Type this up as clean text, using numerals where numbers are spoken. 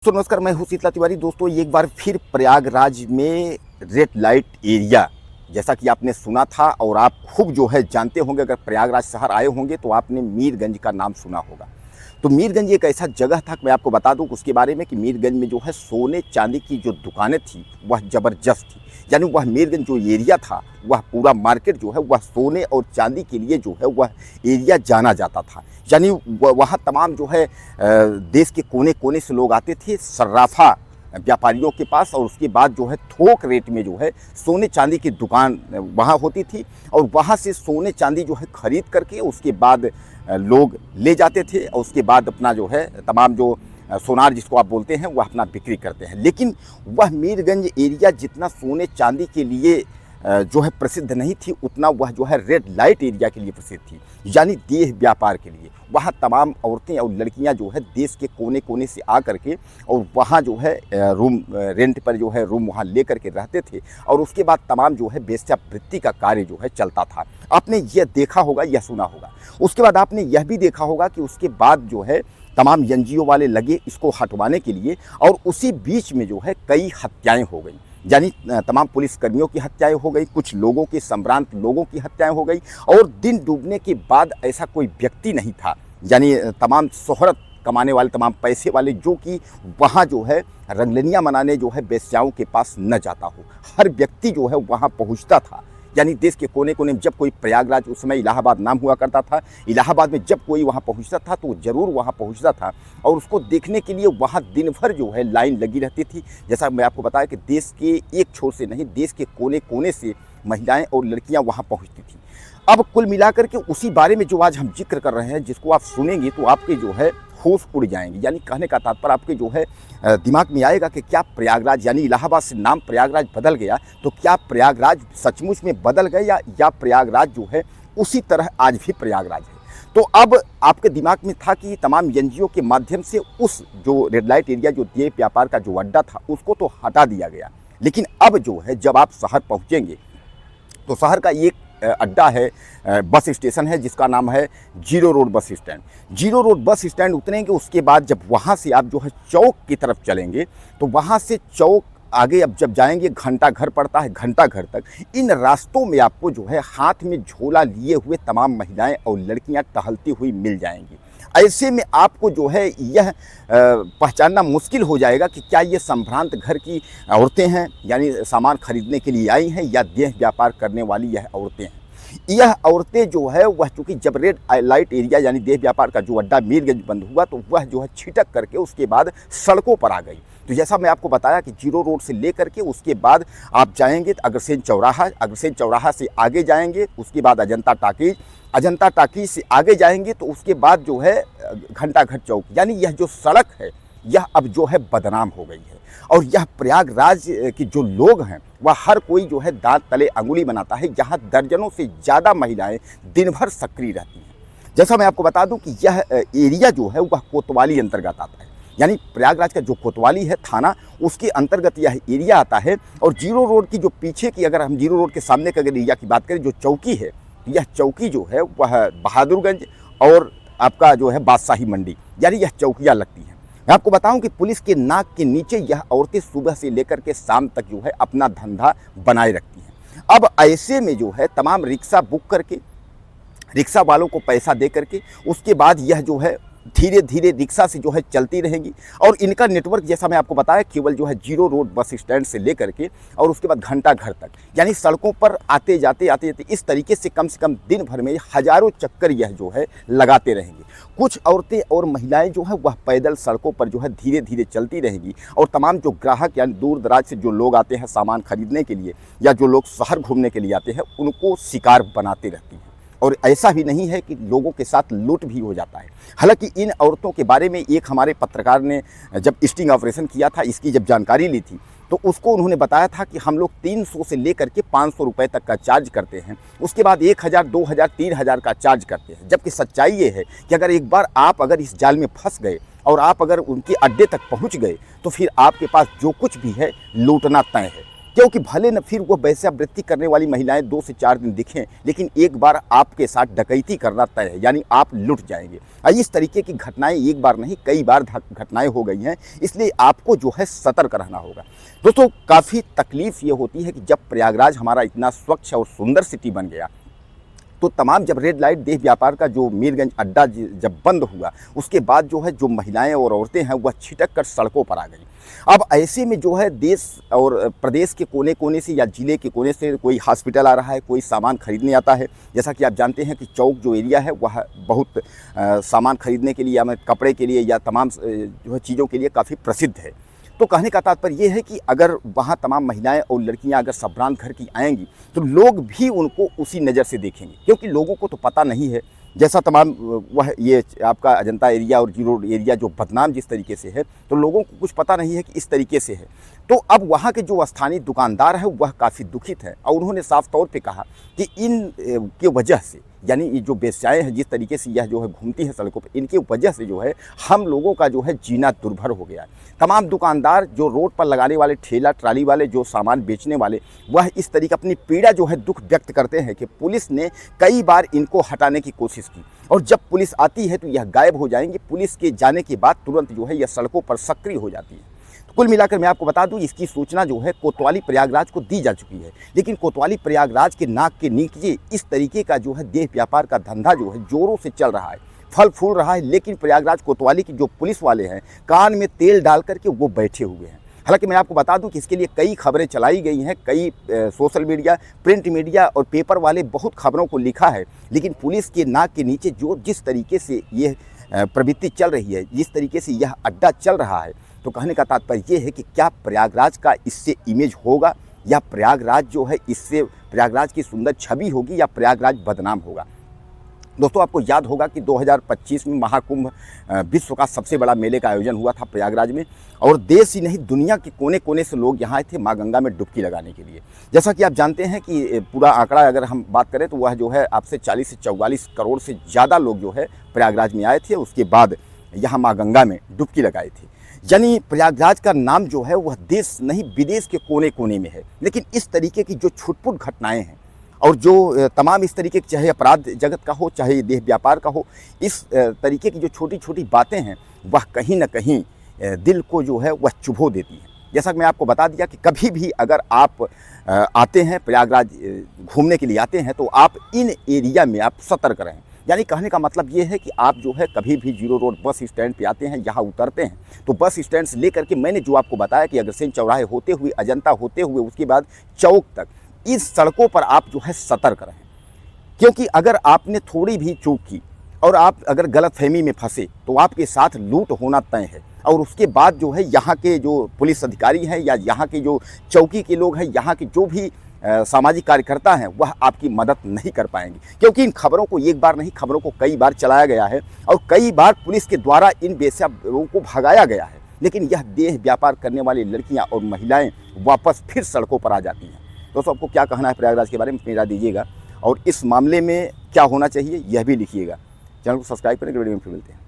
तो नमस्कार, मैं हूं शीतला तिवारी। दोस्तों, एक बार फिर प्रयागराज में रेड लाइट एरिया, जैसा कि आपने सुना था और आप खूब जो है जानते होंगे, अगर प्रयागराज शहर आए होंगे तो आपने मीरगंज का नाम सुना होगा। तो मीरगंज एक ऐसा जगह था, मैं आपको बता दूं उसके बारे में कि मीरगंज में जो है सोने चांदी की जो दुकानें थी वह ज़बरदस्त थी। यानी वह मीरगंज जो एरिया था, वह पूरा मार्केट जो है वह सोने और चांदी के लिए जो है वह एरिया जाना जाता था। यानी वहाँ तमाम जो है देश के कोने कोने से लोग आते थे सर्राफा व्यापारियों के पास, और उसके बाद जो है थोक रेट में जो है सोने चांदी की दुकान वहाँ होती थी, और वहाँ से सोने चांदी जो है खरीद करके उसके बाद लोग ले जाते थे, और उसके बाद अपना जो है तमाम जो सोनार जिसको आप बोलते हैं वह अपना बिक्री करते हैं। लेकिन वह मीरगंज एरिया जितना सोने चांदी के लिए जो है प्रसिद्ध नहीं थी, उतना वह जो है रेड लाइट एरिया के लिए प्रसिद्ध थी, यानी देह व्यापार के लिए। वहाँ तमाम औरतें और लड़कियाँ जो है देश के कोने कोने से आ करके और वहाँ जो है रूम रेंट पर जो है रूम वहाँ ले करके रहते थे, और उसके बाद तमाम जो है वेश्यावृत्ति का कार्य जो है चलता था। आपने यह देखा होगा, यह सुना होगा। उसके बाद आपने यह भी देखा होगा कि उसके बाद जो है तमाम एनजीओ वाले लगे इसको हटवाने के लिए, और उसी बीच में जो है कई हत्याएं हो गई। यानी तमाम पुलिसकर्मियों की हत्याएं हो गई, कुछ लोगों के संभ्रांत लोगों की हत्याएं हो गई, और दिन डूबने के बाद ऐसा कोई व्यक्ति नहीं था, यानी तमाम शोहरत कमाने वाले, तमाम पैसे वाले, जो कि वहाँ जो है रंगलिनियाँ मनाने जो है वेश्याओं के पास न जाता हो। हर व्यक्ति जो है वहाँ पहुँचता था। यानी देश के कोने कोने में, जब कोई प्रयागराज, उस समय इलाहाबाद नाम हुआ करता था, इलाहाबाद में जब कोई वहाँ पहुँचता था तो ज़रूर वहाँ पहुँचता था, और उसको देखने के लिए वहाँ दिन भर जो है लाइन लगी रहती थी। जैसा मैं आपको बताया कि देश के एक छोर से नहीं, देश के कोने कोने से महिलाएं और लड़कियां वहाँ पहुँचती थी। अब कुल मिलाकर के उसी बारे में जो आज हम जिक्र कर रहे हैं, जिसको आप सुनेंगे तो आपके जो है होश उड़ जाएंगे। यानी कहने का तात्पर्य आपके जो है दिमाग में आएगा कि क्या प्रयागराज, यानी इलाहाबाद से नाम प्रयागराज बदल गया, तो क्या प्रयागराज सचमुच में बदल गया, या प्रयागराज जो है उसी तरह आज भी प्रयागराज है। तो अब आपके दिमाग में था कि तमाम एनजीओ के माध्यम से उस जो रेड लाइट एरिया, जो देह व्यापार का जो अड्डा था, उसको तो हटा दिया गया। लेकिन अब जो है जब आप शहर पहुँचेंगे तो शहर का एक अड्डा है, बस स्टेशन है, जिसका नाम है zero road bus stand. Zero road bus stand उतरेंगे, उसके बाद जब वहाँ से आप जो है चौक की तरफ चलेंगे, तो वहाँ से चौक आगे अब जब जाएंगे, घंटा घर पड़ता है, घंटा घर तक इन रास्तों में आपको जो है हाथ में झोला लिए हुए तमाम महिलाएं और लड़कियां टहलती हुई मिल जाएंगी। ऐसे में आपको जो है यह पहचानना मुश्किल हो जाएगा कि क्या ये संभ्रांत घर की औरतें हैं, यानी सामान खरीदने के लिए आई हैं, या देह व्यापार करने वाली यह औरतें हैं। यह औरतें जो है वह, चूँकि जब रेड लाइट एरिया यानी देह व्यापार का जो अड्डा मीरगंज बंद हुआ, तो वह जो है छिटक करके उसके बाद सड़कों पर आ गई। तो जैसा मैं आपको बताया कि जीरो रोड से लेकर के उसके बाद आप जाएंगे तो अग्रसेन चौराहा, अग्रसेन चौराहा से आगे जाएंगे, उसके बाद अजंता टाकीज, अजंता टाकीज से आगे जाएंगे तो उसके बाद जो है घंटाघर चौक। यानी यह जो सड़क है यह अब जो है बदनाम हो गई है, और यह प्रयागराज के जो लोग हैं वह हर कोई जो है दांत तले अंगुली बनाता है। यहाँ दर्जनों से ज़्यादा महिलाएं दिन भर सक्रिय रहती हैं। जैसा मैं आपको बता दूं कि यह एरिया जो है वह कोतवाली अंतर्गत आता है, यानी प्रयागराज का जो कोतवाली है थाना, उसके अंतर्गत यह एरिया आता है। और जीरो रोड की जो पीछे की, अगर हम जीरो रोड के सामने का अगर एरिया की बात करें, जो चौकी है, यह चौकी जो है वह बहादुरगंज और आपका जो है बादशाही मंडी, यानी यह चौकियाँ लगती हैं। मैं आपको बताऊं कि पुलिस के नाक के नीचे यह औरतें सुबह से लेकर के शाम तक जो है अपना धंधा बनाए रखती हैं। अब ऐसे में जो है तमाम रिक्शा बुक करके, रिक्शा वालों को पैसा दे करके, उसके बाद यह जो है धीरे धीरे रिक्शा से जो है चलती रहेंगी। और इनका नेटवर्क, जैसा मैं आपको बताया, केवल जो है जीरो रोड बस स्टैंड से लेकर के और उसके बाद घंटा घर तक, यानी सड़कों पर आते जाते इस तरीके से कम दिन भर में हजारों चक्कर यह जो है लगाते रहेंगे। कुछ औरतें और महिलाएं जो है वह पैदल सड़कों पर जो है धीरे धीरे चलती रहेंगी, और तमाम जो ग्राहक यानी दूर दराज से जो लोग आते हैं सामान खरीदने के लिए, या जो लोग शहर घूमने के लिए आते हैं, उनको शिकार बनाती रहती हैं। और ऐसा भी नहीं है कि लोगों के साथ लूट भी हो जाता है। हालांकि इन औरतों के बारे में एक हमारे पत्रकार ने जब स्टिंग ऑपरेशन किया था, इसकी जब जानकारी ली थी, तो उसको उन्होंने बताया था कि हम लोग 300 से लेकर के 500 रुपये तक का चार्ज करते हैं, उसके बाद 1000, 2000, 3000 का चार्ज करते हैं। जबकि सच्चाई ये है कि अगर एक बार आप अगर इस जाल में फंस गए और आप अगर उनके अड्डे तक पहुँच गए, तो फिर आपके पास जो कुछ भी है लूटना तय है। क्योंकि भले न फिर वो वेश्यावृत्ति करने वाली महिलाएं 2 से 4 दिन दिखें, लेकिन एक बार आपके साथ डकैती करना तय है, यानी आप लुट जाएंगे। इस तरीके की घटनाएं एक बार नहीं कई बार घटनाएं हो गई हैं, इसलिए आपको जो है सतर्क रहना होगा। दोस्तों, काफ़ी तकलीफ ये होती है कि जब प्रयागराज हमारा इतना स्वच्छ और सुंदर सिटी बन गया, तो तमाम जब रेड लाइट देह व्यापार का जो मीरगंज अड्डा जब बंद हुआ, उसके बाद जो है जो महिलाएं और औरतें हैं वह छिटक कर सड़कों पर आ गई। अब ऐसे में जो है देश और प्रदेश के कोने कोने से या ज़िले के कोने से कोई हॉस्पिटल आ रहा है, कोई सामान खरीदने आता है। जैसा कि आप जानते हैं कि चौक जो एरिया है वह बहुत सामान खरीदने के लिए या कपड़े के लिए या तमाम जो है चीज़ों के लिए काफ़ी प्रसिद्ध है। तो कहने का तात्पर्य ये है कि अगर वहाँ तमाम महिलाएं और लड़कियां अगर संभ्रांत घर की आएंगी तो लोग भी उनको उसी नज़र से देखेंगे, क्योंकि लोगों को तो पता नहीं है। जैसा तमाम वह ये आपका अजंता एरिया और जी रोड एरिया जो बदनाम जिस तरीके से है, तो लोगों को कुछ पता नहीं है कि इस तरीके से है। तो अब वहाँ के जो स्थानीय दुकानदार है वह काफ़ी दुखित है और उन्होंने साफ तौर पे कहा कि इन के वजह से, यानी ये जो वेश्याएं हैं जिस तरीके से यह जो है घूमती है सड़कों पर, इनकी वजह से जो है हम लोगों का जो है जीना दुर्भर हो गया है। तमाम दुकानदार जो रोड पर लगाने वाले ठेला ट्राली वाले जो सामान बेचने वाले, वह इस तरीके अपनी पीड़ा जो है दुख व्यक्त करते हैं कि पुलिस ने कई बार इनको हटाने की कोशिश की और जब पुलिस आती है तो यह गायब हो जाएंगे। पुलिस के जाने के बाद तुरंत जो है यह सड़कों पर सक्रिय हो जाती है। कुल मिलाकर मैं आपको बता दूं, इसकी सूचना जो है कोतवाली प्रयागराज को दी जा चुकी है, लेकिन कोतवाली प्रयागराज के नाक के नीचे इस तरीके का जो है देह व्यापार का धंधा जो है जोरों से चल रहा है, फल फूल रहा है। लेकिन प्रयागराज कोतवाली की जो पुलिस वाले हैं कान में तेल डाल करके वो बैठे हुए हैं। हालांकि मैं आपको बता दूं कि इसके लिए कई खबरें चलाई गई हैं, कई सोशल मीडिया, प्रिंट मीडिया और पेपर वाले बहुत खबरों को लिखा है, लेकिन पुलिस के नाक के नीचे जो जिस तरीके से ये प्रवृत्ति चल रही है, जिस तरीके से यह अड्डा चल रहा है, तो कहने का तात्पर्य ये है कि क्या प्रयागराज का इससे इमेज होगा या प्रयागराज जो है इससे प्रयागराज की सुंदर छवि होगी या प्रयागराज बदनाम होगा। दोस्तों, आपको याद होगा कि 2025 में महाकुंभ विश्व का सबसे बड़ा मेले का आयोजन हुआ था प्रयागराज में और देश ही नहीं दुनिया के कोने कोने से लोग यहाँ आए थे माँ गंगा में डुबकी लगाने के लिए। जैसा कि आप जानते हैं कि पूरा आंकड़ा अगर हम बात करें तो वह जो है आपसे 40 से 44 करोड़ से ज़्यादा लोग जो है प्रयागराज में आए थे, उसके बाद यहाँ माँ गंगा में डुबकी लगाए थे। यानी प्रयागराज का नाम जो है वह देश नहीं विदेश के कोने कोने में है। लेकिन इस तरीके की जो छुटपुट घटनाएं हैं और जो तमाम इस तरीके की, चाहे अपराध जगत का हो चाहे देह व्यापार का हो, इस तरीके की जो छोटी छोटी बातें हैं वह कहीं ना कहीं दिल को जो है वह चुभो देती हैं। जैसा कि मैं आपको बता दिया कि कभी भी अगर आप आते हैं प्रयागराज घूमने के लिए आते हैं तो आप इन एरिया में आप सतर्क रहें। यानी कहने का मतलब ये है कि आप जो है कभी भी जीरो रोड बस स्टैंड पे आते हैं, यहाँ उतरते हैं, तो बस स्टैंड से लेकर के मैंने जो आपको बताया कि अग्रसेन चौराहे होते हुए अजंता होते हुए उसके बाद चौक तक, इस सड़कों पर आप जो है सतर्क रहें। क्योंकि अगर आपने थोड़ी भी चूक की और आप अगर गलतफहमी में फंसे तो आपके साथ लूट होना तय है। और उसके बाद जो है यहाँ के जो पुलिस अधिकारी हैं या यहाँ के जो चौकी के लोग हैं, यहाँ के जो भी सामाजिक कार्यकर्ता हैं, वह आपकी मदद नहीं कर पाएंगे। क्योंकि इन खबरों को एक बार नहीं, खबरों को कई बार चलाया गया है और कई बार पुलिस के द्वारा इन वेश्याओं को भगाया गया है, लेकिन यह देह व्यापार करने वाली लड़कियां और महिलाएं वापस फिर सड़कों पर आ जाती हैं। दोस्तों, आपको क्या कहना है प्रयागराज के बारे में मेरा दीजिएगा और इस मामले में क्या होना चाहिए यह भी लिखिएगा। चैनल को सब्सक्राइब करें, वीडियो में फिर मिलते हैं।